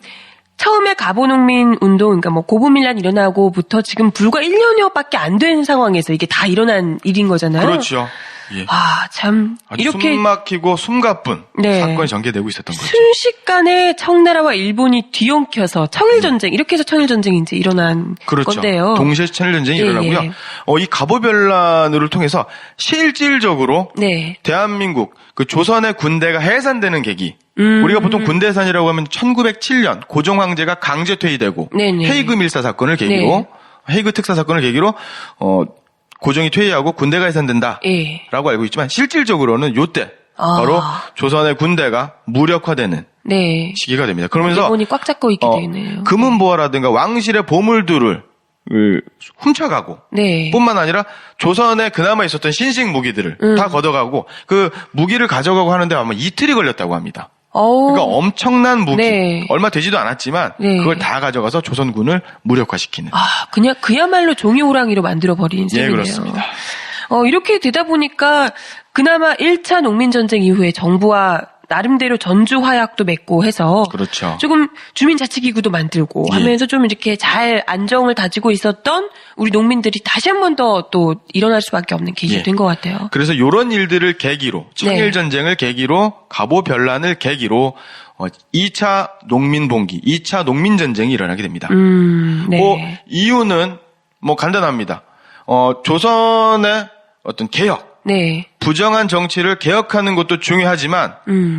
처음에 가보농민 운동, 그러니까 뭐 고부밀란 일어나고부터 지금 불과 1년여밖에 안 된 상황에서 이게 다 일어난 일인 거잖아요. 그렇죠. 예. 참 아주 이렇게 숨막히고 숨가쁜 네. 사건이 전개되고 있었던 거죠. 순식간에 청나라와 일본이 뒤엉켜서 청일전쟁, 이렇게 해서 청일전쟁이 이제 일어난 그렇죠. 건데요. 동시에 청일전쟁이 예, 일어나고요. 예. 이 갑오변란을 통해서 실질적으로 네. 대한민국 그 조선의 군대가 해산되는 계기. 우리가 보통 군대 해산이라고 하면 1907년 고종 황제가 강제 퇴위되고 네네. 헤이그 밀사 사건을 계기로 네. 헤이그 특사 사건을 계기로 고종이 퇴위하고 군대가 해산된다라고 예. 알고 있지만 실질적으로는 요때 바로 조선의 군대가 무력화되는 네. 시기가 됩니다. 그러면서 일본이 꽉 잡고 있게 되네요. 금은보화라든가 왕실의 보물들을 훔쳐가고 네. 뿐만 아니라 조선에 그나마 있었던 신식 무기들을 다 걷어가고 그 무기를 가져가고 하는데 아마 이틀이 걸렸다고 합니다. 그러니까 엄청난 무기, 네. 얼마 되지도 않았지만 네. 그걸 다 가져가서 조선군을 무력화시키는. 그냥 그야말로 종이호랑이로 만들어버린 셈이네요. 예, 그렇습니다. 이렇게 되다 보니까 그나마 1차 농민전쟁 이후에 정부와 나름대로 전주화약도 맺고 해서 그렇죠. 조금 주민자치기구도 만들고 예. 하면서 좀 이렇게 잘 안정을 다지고 있었던 우리 농민들이 다시 한 번 더 또 일어날 수밖에 없는 계기가 예. 된 것 같아요. 그래서 이런 일들을 계기로 청일전쟁을 계기로 갑오변란을 계기로 2차 농민봉기, 2차 농민전쟁이 일어나게 됩니다. 네. 이유는 간단합니다. 조선의 어떤 개혁, 네. 부정한 정치를 개혁하는 것도 중요하지만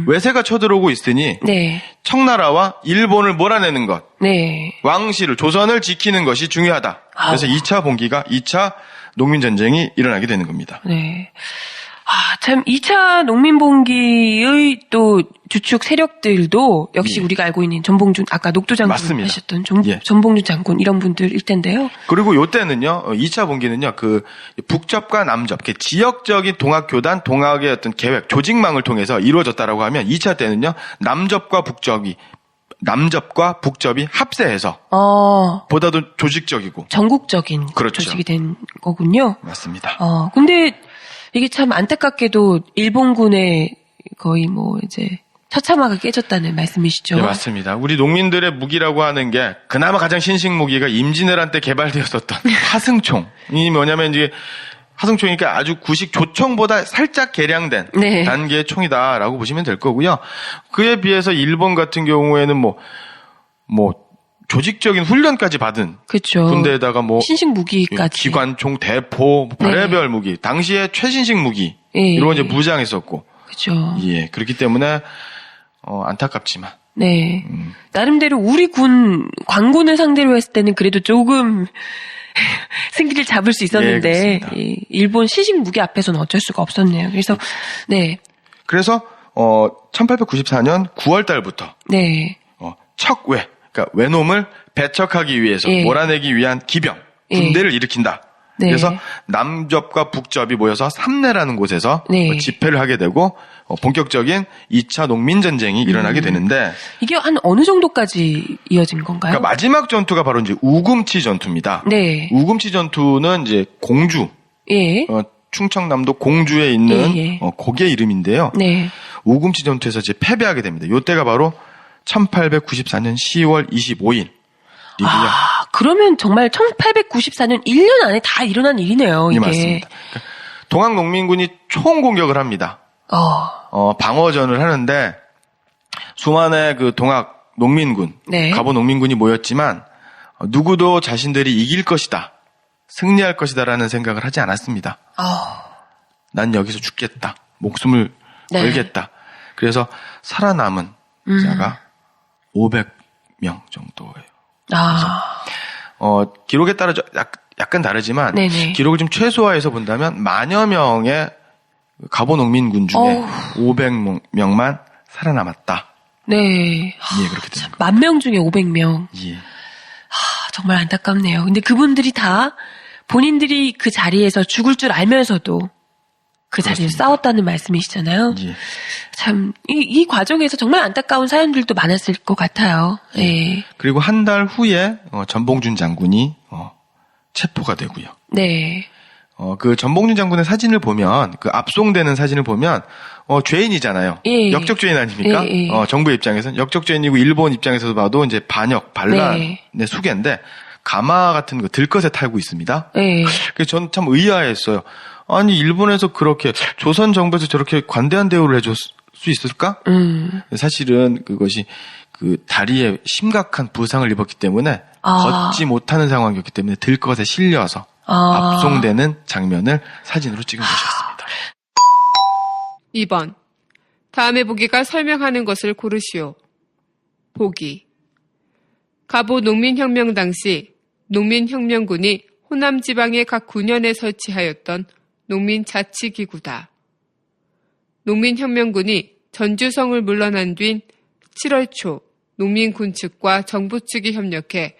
외세가 쳐들어오고 있으니 네. 청나라와 일본을 몰아내는 것, 네. 왕실을 조선을 지키는 것이 중요하다. 그래서 2차 봉기가 2차 농민전쟁이 일어나게 되는 겁니다. 네. 참 2차 농민봉기의 또 주축 세력들도 역시 예. 우리가 알고 있는 전봉준, 아까 녹두장군 맞습니다. 하셨던 예. 전봉준 장군 이런 분들일 텐데요. 그리고 요때는요, 2차 봉기는요, 그 북접과 남접, 지역적인 동학교단, 동학의 어떤 계획, 조직망을 통해서 이루어졌다라고 하면 2차 때는요, 남접과 북접이 합세해서 보다도 조직적이고 전국적인 그렇죠. 조직이 된 거군요. 맞습니다. 근데 이게 참 안타깝게도 일본군의 거의 이제 처참하게 깨졌다는 말씀이시죠? 네, 맞습니다. 우리 농민들의 무기라고 하는 게 그나마 가장 신식 무기가 임진왜란 때 개발되었었던 화승총이 뭐냐면 이제 화승총이니까 아주 구식 조총보다 살짝 개량된 네. 단계의 총이다라고 보시면 될 거고요. 그에 비해서 일본 같은 경우에는 조직적인 훈련까지 받은 그렇죠. 군대에다가 신식 무기까지 기관총, 대포, 별의별 무기, 당시에 최신식 무기 이런 이제 무장했었고, 그렇죠. 예, 그렇기 때문에 안타깝지만. 네. 나름대로 우리 광군을 상대로 했을 때는 그래도 조금 승기를 잡을 수 있었는데 네, 일본 시식 무기 앞에서는 어쩔 수가 없었네요. 그래서 네. 그래서 1894년 9월 달부터 네. 척외, 그러니까 외놈을 배척하기 위해서 몰아내기 위한 기병, 군대를 일으킨다. 네. 그래서 남접과 북접이 모여서 삼내라는 곳에서 집회를 하게 되고 본격적인 2차 농민전쟁이 일어나게 되는데 이게 한 어느 정도까지 이어진 건가요? 그러니까 마지막 전투가 바로 이제 우금치 전투입니다. 네. 우금치 전투는 이제 공주, 충청남도 공주에 있는 고개 이름인데요. 네. 우금치 전투에서 이제 패배하게 됩니다. 이때가 바로 1894년 10월 25일. 그러면 정말 1894년 1년 안에 다 일어난 일이네요, 이게. 네, 맞습니다. 그러니까 동학농민군이 총공격을 합니다. 방어전을 하는데 수많은 그 동학 농민군, 갑오 농민군이 모였지만 누구도 자신들이 이길 것이다, 승리할 것이다라는 생각을 하지 않았습니다. 난 여기서 죽겠다, 목숨을 걸겠다. 그래서 살아남은 자가 500명 정도예요. 기록에 따라 약간 다르지만 기록을 좀 최소화해서 본다면 만여 명의 갑오 농민군 중에 500명만 살아남았다. 네. 예, 그렇게 됩니다. 10,000명 중에 500명. 예. 정말 안타깝네요. 근데 그분들이 다 본인들이 그 자리에서 죽을 줄 알면서도 그 자리에서 싸웠다는 말씀이시잖아요. 예. 참, 이 과정에서 정말 안타까운 사연들도 많았을 것 같아요. 예. 그리고 한 달 후에 전봉준 장군이 체포가 되고요. 네. 그 전봉준 장군의 사진을 보면, 그 압송되는 사진을 보면, 죄인이잖아요. 예. 역적 죄인 아닙니까? 예. 정부 입장에서는 역적 죄인이고 일본 입장에서 봐도 이제 반역, 반란의 수괴인데 가마 같은 거 들것에 탈고 있습니다. 예. 그래서 저는 참 의아했어요. 아니 일본에서 그렇게 조선 정부에서 저렇게 관대한 대우를 해줄 수 있을까? 사실은 그것이 그 다리에 심각한 부상을 입었기 때문에 걷지 못하는 상황이었기 때문에 들것에 실려서 압송되는 장면을 사진으로 찍은 것이었습니다. 2번. 다음에 보기가 설명하는 것을 고르시오. 보기. 갑오 농민혁명 당시 농민혁명군이 호남 지방의 각 군현에 설치하였던 농민자치기구다. 농민혁명군이 전주성을 물러난 뒤인 7월 초 농민군 측과 정부 측이 협력해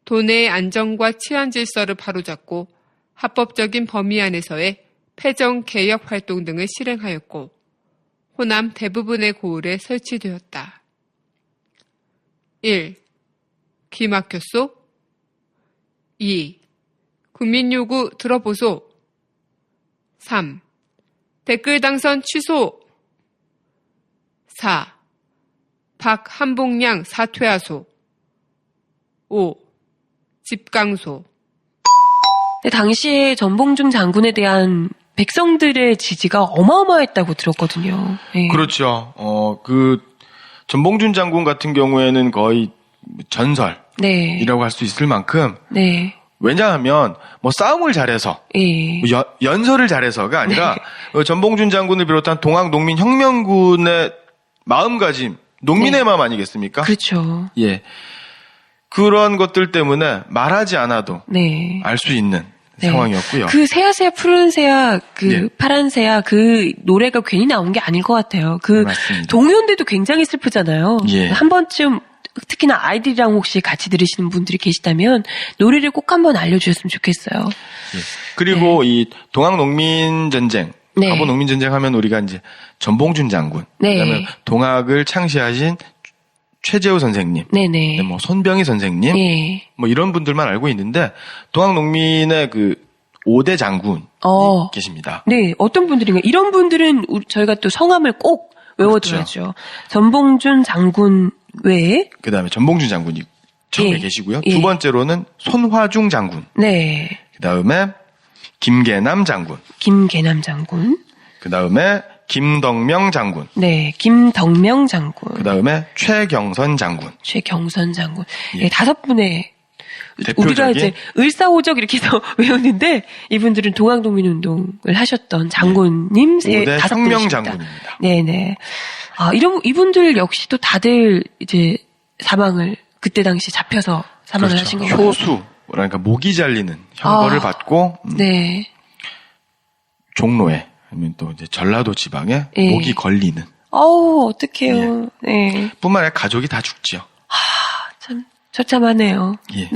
도내의 안정과 치안 질서를 바로잡고 합법적인 범위 안에서의 패정 개혁 활동 등을 실행하였고 호남 대부분의 고을에 설치되었다. 1. 귀 막혔소? 2. 국민 요구 들어보소? 3. 댓글 당선 취소? 4. 박한봉양 사퇴하소? 5. 집강소? 당시에 전봉준 장군에 대한 백성들의 지지가 어마어마했다고 들었거든요. 네. 그렇죠. 그 전봉준 장군 같은 경우에는 거의 전설이라고 할 수 있을 만큼. 네. 왜냐하면 뭐 싸움을 잘해서, 연설을 잘해서가 아니라 전봉준 장군을 비롯한 동학농민혁명군의 마음가짐, 농민의 마음 아니겠습니까? 그렇죠. 예. 그런 것들 때문에 말하지 않아도 알 수 있는 상황이었고요. 그 새야새야 푸른 새야 파란 새야 그 노래가 괜히 나온 게 아닐 것 같아요. 그 동요인데도 굉장히 슬프잖아요. 예. 한 번쯤 특히나 아이들이랑 혹시 같이 들으시는 분들이 계시다면 노래를 꼭 한번 알려주셨으면 좋겠어요. 예. 그리고 이 동학농민전쟁, 갑오농민전쟁 하면 우리가 이제 전봉준 장군, 그다음에 동학을 창시하신 최재우 선생님, 뭐 손병희 선생님, 뭐 이런 분들만 알고 있는데 동학농민의 그 5대 장군이 계십니다. 네, 어떤 분들인가요? 이런 분들은 저희가 또 성함을 꼭 외워둬야죠. 그렇죠. 전봉준 장군 외에 그다음에 전봉준 장군이 처음에 계시고요. 두 번째로는 손화중 장군. 그다음에 김계남 장군. 그다음에 김덕명 장군. 김덕명 장군. 그다음에 최경선 장군. 예, 5분의 우리가 이제 을사오적 이렇게 해서 외우는데 이분들은 동학농민운동을 하셨던 장군님 5대 5분이십니다. 혁명 장군입니다. 네네. 이분들 역시도 다들 이제 사망을 그때 당시 잡혀서 사망을 하신 건가요? 효수, 그러니까 목이 잘리는 형벌을 받고 종로에 아니면 또 이제 전라도 지방에 목이 걸리는. 어떡해요. 뿐만 아니라 가족이 다 죽죠. 참 처참하네요. 이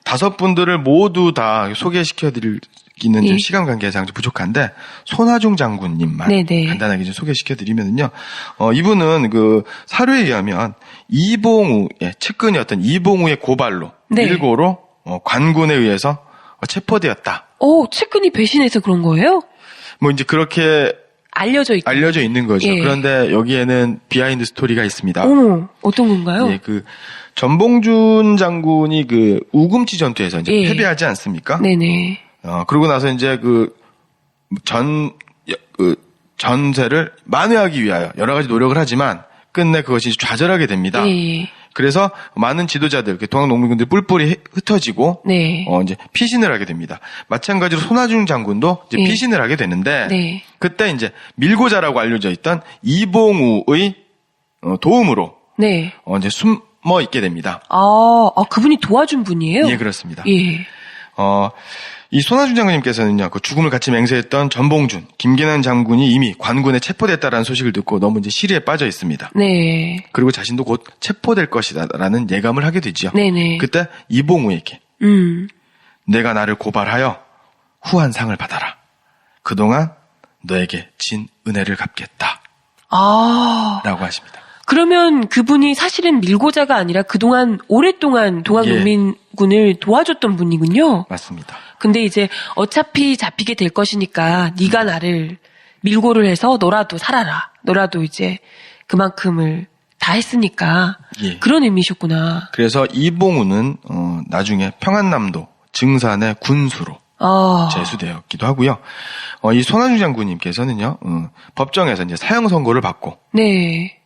5분들을 모두 다 소개시켜드리기는 좀 시간 관계상 좀 부족한데 손화중 장군님만 간단하게 좀 소개시켜드리면요. 이분은 그 사료에 의하면 이봉우의 측근이었던 이봉우의 고발로 일고로 관군에 의해서 체포되었다. 측근이 배신해서 그런 거예요? 뭐 이제 그렇게 알려져 있는 거죠. 그런데 여기에는 비하인드 스토리가 있습니다. 어떤 건가요? 그 전봉준 장군이 그 우금치 전투에서 이제 패배하지 않습니까? 그러고 나서 이제 전세를 만회하기 위하여 여러 가지 노력을 하지만 끝내 그것이 좌절하게 됩니다. 그래서 많은 지도자들, 동학농민군들 뿔뿔이 흩어지고 이제 피신을 하게 됩니다. 마찬가지로 손화중 장군도 이제 피신을 하게 되는데 그때 이제 밀고자라고 알려져 있던 이봉우의 도움으로 이제 숨어 있게 됩니다. 그분이 도와준 분이에요? 예, 그렇습니다. 이 손화중 장군님께서는요, 그 죽음을 같이 맹세했던 전봉준, 김계남 장군이 이미 관군에 체포됐다라는 소식을 듣고 너무 이제 시리에 빠져 있습니다. 그리고 자신도 곧 체포될 것이다라는 예감을 하게 되죠. 그때 이봉우에게 내가 나를 고발하여 후한 상을 받아라. 그동안 너에게 진 은혜를 갚겠다. 라고 하십니다. 그러면 그분이 사실은 밀고자가 아니라 그동안 오랫동안 동학농민군을 도와줬던 분이군요. 맞습니다. 근데 이제 어차피 잡히게 될 것이니까 네가 나를 밀고를 해서 너라도 살아라. 너라도 이제 그만큼을 다 했으니까 예. 그런 의미셨구나. 그래서 이봉우는 나중에 평안남도 증산의 군수로 제수되었기도 하고요. 이 손아주 장군님께서는요, 법정에서 이제 사형 선고를 받고 네.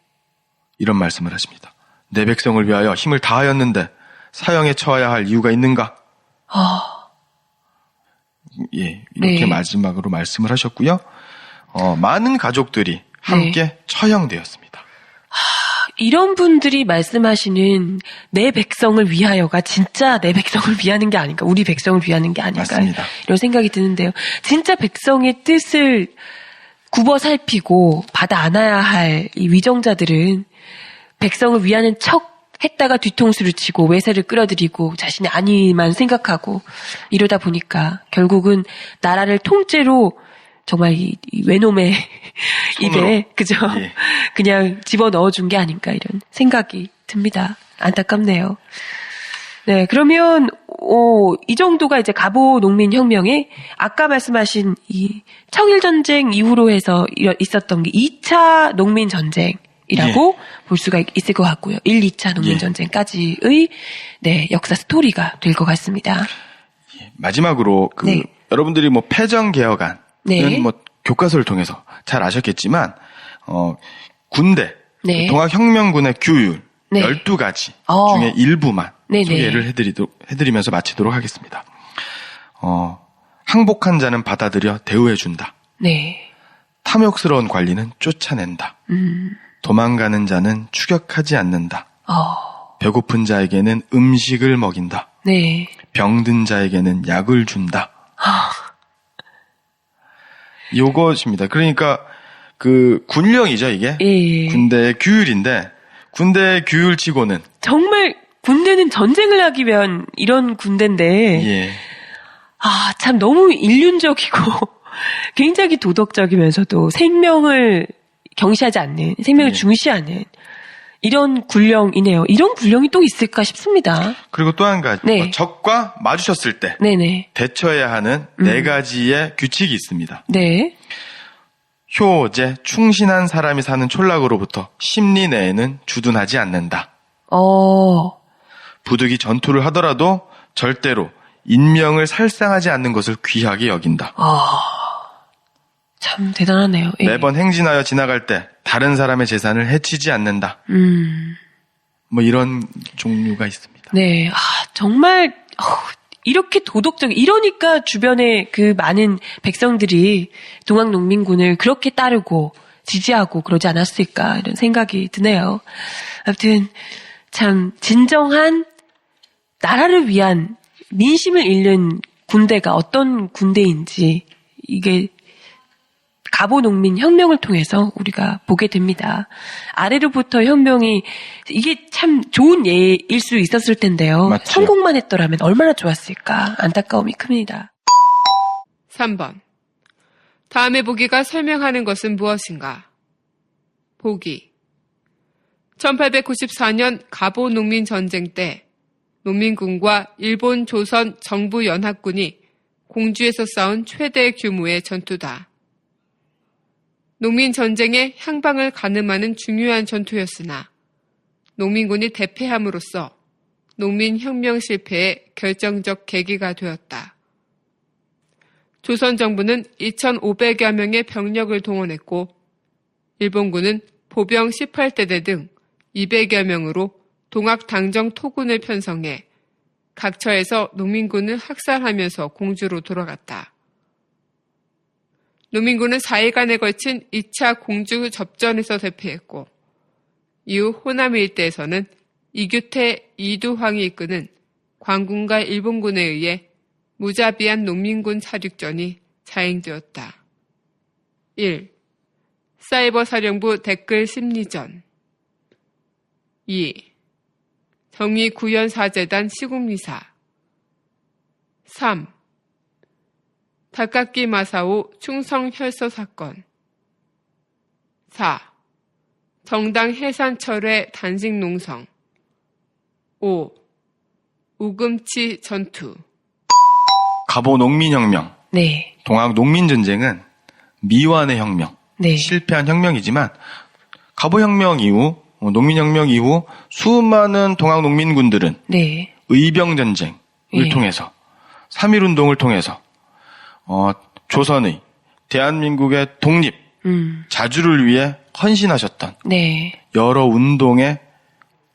이런 말씀을 하십니다. 내 백성을 위하여 힘을 다하였는데 사형에 처해야 할 이유가 있는가? 예, 이렇게 네. 마지막으로 말씀을 하셨고요. 많은 가족들이 함께 처형되었습니다. 이런 분들이 말씀하시는 내 백성을 위하여가 진짜 내 백성을 위하는 게 아닌가, 우리 백성을 위하는 게 아닌가, 맞습니다. 이런 생각이 드는데요. 진짜 백성의 뜻을 굽어 살피고 받아 안아야 할 이 위정자들은 백성을 위하는 척 했다가 뒤통수를 치고 외세를 끌어들이고 자신의 안위만 생각하고 이러다 보니까 결국은 나라를 통째로 정말 이 외놈의 입에 그죠? 예. 그냥 집어 넣어준 게 아닌가 이런 생각이 듭니다. 안타깝네요. 네, 그러면 이 정도가 이제 갑오 농민혁명에 아까 말씀하신 이 청일전쟁 이후로 해서 있었던 게 2차 농민전쟁이라고 볼 수가 있을 것 같고요. 1, 2차 농민전쟁까지의 네, 역사 스토리가 될 것 같습니다. 마지막으로 네. 여러분들이 뭐 패전개혁안 네. 뭐 교과서를 통해서 잘 아셨겠지만 군대 네. 동학혁명군의 규율 네. 12가지 중에 일부만 네네. 소개를 해드리면서 마치도록 하겠습니다. 항복한 자는 받아들여 대우해준다. 네. 탐욕스러운 관리는 쫓아낸다. 도망가는 자는 추격하지 않는다. 배고픈 자에게는 음식을 먹인다. 네. 병든 자에게는 약을 준다. 요것입니다. 그러니까 그 군령이죠, 이게. 예. 군대의 규율인데 군대의 규율치고는 정말 군대는 전쟁을 하기 위한 이런 군대인데 예. 참 너무 인륜적이고 굉장히 도덕적이면서도 생명을 경시하지 않는, 생명을 예. 중시하는 이런 군령이네요. 이런 군령이 또 있을까 싶습니다. 그리고 또 한 가지 네. 적과 마주쳤을 때 네네. 대처해야 하는 네 가지의 규칙이 있습니다. 네. 효제 충신한 사람이 사는 촌락으로부터 십리 내에는 주둔하지 않는다. 부득이 전투를 하더라도 절대로 인명을 살상하지 않는 것을 귀하게 여긴다. 참 대단하네요. 예. 매번 행진하여 지나갈 때 다른 사람의 재산을 해치지 않는다. 뭐 이런 종류가 있습니다. 네. 정말 이렇게 도덕적, 이러니까 주변에 그 많은 백성들이 동학농민군을 그렇게 따르고 지지하고 그러지 않았을까 이런 생각이 드네요. 아무튼 참 진정한 나라를 위한 민심을 잃는 군대가 어떤 군대인지 이게 갑오농민 혁명을 통해서 우리가 보게 됩니다. 아래로부터 혁명이 이게 참 좋은 예일 수 있었을 텐데요. 맞죠. 성공만 했더라면 얼마나 좋았을까. 안타까움이 큽니다. 3번. 다음의 보기가 설명하는 것은 무엇인가? 보기. 1894년 갑오 농민 전쟁 때 농민군과 일본 조선 정부 연합군이 공주에서 싸운 최대 규모의 전투다. 농민 전쟁의 향방을 가늠하는 중요한 전투였으나 농민군이 대패함으로써 농민혁명 실패의 결정적 계기가 되었다. 조선 정부는 2,500여 명의 병력을 동원했고 일본군은 보병 18대대 등 200여 명으로 동학당정 토군을 편성해 각처에서 농민군을 학살하면서 공주로 돌아갔다. 농민군은 4일간에 걸친 2차 공주 접전에서 대패했고 이후 호남 일대에서는 이규태, 이두황이 이끄는 광군과 일본군에 의해 무자비한 농민군 사륙전이 자행되었다. 1. 사이버 사령부 댓글 심리전 2. 정의구현사재단 시국미사 3. 닭깎기 마사오 충성혈서 사건 4. 정당 해산철회 단식 농성 5. 우금치 전투 갑오 농민혁명, 네. 동학 농민전쟁은 미완의 혁명, 네. 실패한 혁명이지만 갑오혁명 이후, 농민혁명 이후 수많은 동학 농민군들은 네. 의병전쟁을 예. 통해서 3.1운동을 통해서 조선의 대한민국의 독립, 자주를 위해 헌신하셨던 네. 여러 운동의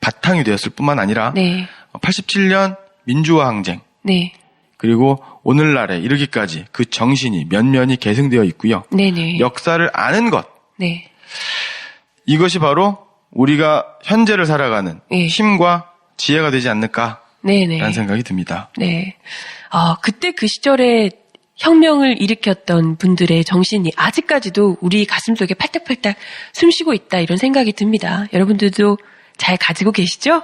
바탕이 되었을 뿐만 아니라 네. 87년 민주화 항쟁 네. 그리고 오늘날에 이르기까지 그 정신이 면면이 계승되어 있고요. 네네. 역사를 아는 것, 네. 이것이 바로 우리가 현재를 살아가는 예. 힘과 지혜가 되지 않을까라는 네네. 생각이 듭니다. 네. 그때 그 시절에 혁명을 일으켰던 분들의 정신이 아직까지도 우리 가슴속에 팔딱팔딱 숨쉬고 있다 이런 생각이 듭니다. 여러분들도 잘 가지고 계시죠?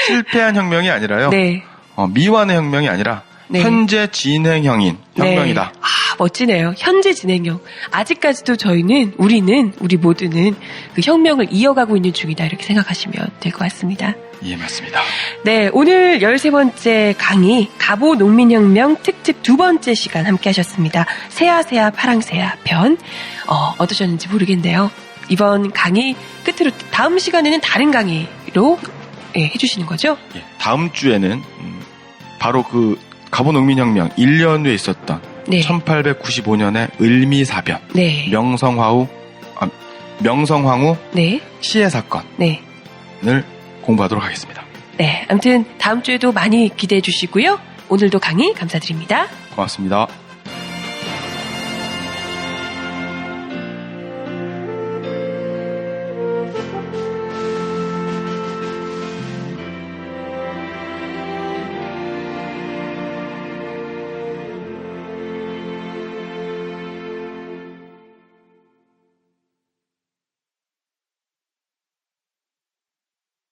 실패한 혁명이 아니라요. 네. 미완의 혁명이 아니라 네. 현재 진행형인 혁명이다. 네. 멋지네요. 현재 진행형. 아직까지도 우리 모두는 그 혁명을 이어가고 있는 중이다 이렇게 생각하시면 될 것 같습니다. 예, 맞습니다. 네, 오늘 13번째 강의 갑오 농민혁명 특집 2번째 시간 함께 하셨습니다. 새야새야 파랑새야 편 어떠셨는지 모르겠네요. 이번 강의 끝으로 다음 시간에는 다른 강의로 해주시는 거죠? 예, 다음 주에는 바로 그 갑오 농민혁명 1년 후에 있었던 네. 1895년의 을미사변, 네. 명성황후 네. 시해 사건을 네. 공부하도록 하겠습니다. 네, 아무튼 다음 주에도 많이 기대해 주시고요. 오늘도 강의 감사드립니다. 고맙습니다.